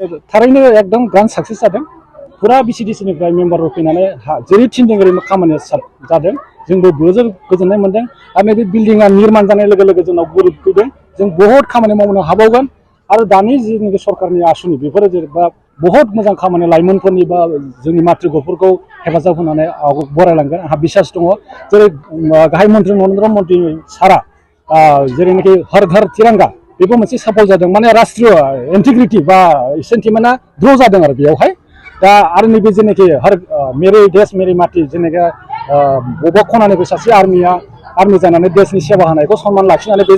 थारैनो एकदम grand success जादों फुरा बिसिडिसिनिफ्राय मेम्बारफोर फैनानै जेरै थिनदों ओरैनो खामानिया जादों जोंबो जोबोर गोजोननाय मोनदों आरो बे बिल्डिंआ निर्माण जानाय लोगो लोगो जोंनाव गुरुत फैदों जों बहुत खामानि मावनो हाबावगोन आरो दानि जिनिखि सरकारनि आसुनि बेफोरो जेनेबा बहुत मोजां खामानि लाइमोनफोरनि बा जोंनि मातृगफोरखौ हेफाजाब होनानै बरायलांगोन आंहा बिसास दङ जेरै गाहाय मन्त्रि नरेन्द्र मदि सारा जेरैनाखि हर घर तिरंगा बेबो मोनसे सफल जादों माने राष्ट्रीय इन्टिग्रिटि बा सेन्टिमेन्टआ द्र जादों आरो बेयावहाय दा आरो नैबे जेनाखि हर मेरे देश मेरी माटी जेनेबा बबेबा खनानिफ्राय सासे आर्मि जानानै देशनि सेवा होनायखौ सनमान लाखिनानै बे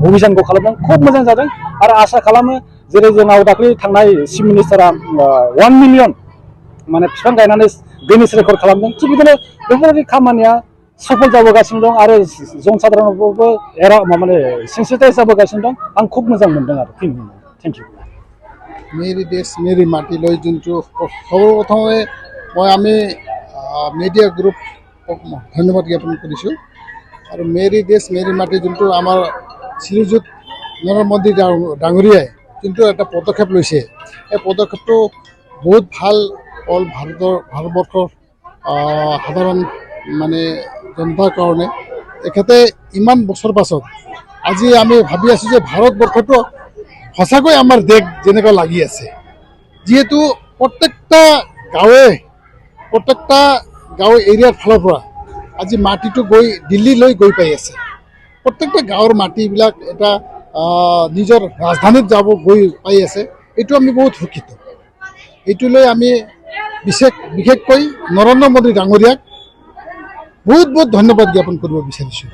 अभियानखौ खालामदों खुब मोजां जादों आरो आसा खालामो जेरै जोंनाव दाख्लै थांनाय चिफ मिनिस्टारा 1 मिलियन माने बिफां गायनानै गिनिस रेकर्ड खालामदों थिग बिदिनो बेफोरबायदि खामानिया सफल जाबोगासिनो दं आरो जनसाधारणफोरबो माने सेन्सिटाइज जाबोगासिनो दं आं खुब मोजां मोनदों आरो थेंक इउ मेरी देश मेरी माटी লৈ যোনটো সৰ্বপ্ৰথমে মই আমি মিডিয়া গ্ৰুপক ধন্যবাদ জ্ঞাপন কৰিছোঁ আৰু মেৰী দেশ মেৰী মাটি যোনটো আমাৰ শ্ৰীযুত নৰেন্দ্ৰ মোদী ডাঙৰীয়াই যোনটো এটা পদক্ষেপ লৈছে এই পদক্ষেপটো বহুত ভাল অল ভাৰতবৰ্ষৰ সাধাৰণ মানে জনতাৰ কাৰণে এখেতে ইমান বছৰ পাছত আজি আমি ভাবি আছোঁ যে ভাৰতবৰ্ষটো সঁচাকৈ আমাৰ দেশ যেনেকুৱা লাগি আছে যিহেতু প্ৰত্যেকটা গাঁৱে এৰিয়াৰ ফালৰ পৰা আজি মাটিটো গৈ দিল্লীলৈ গৈ পাই আছে প্ৰত্যেকটা গাঁৱৰ মাটিবিলাক এটা নিজৰ ৰাজধানীত গৈ পাই আছে এইটো আমি বহুত সুখিত এইটো লৈ আমি বিশেষকৈ নৰেন্দ্ৰ মোদী ডাঙৰীয়াক বহুত বহুত ধন্যবাদ জ্ঞাপন কৰিব বিচাৰিছোঁ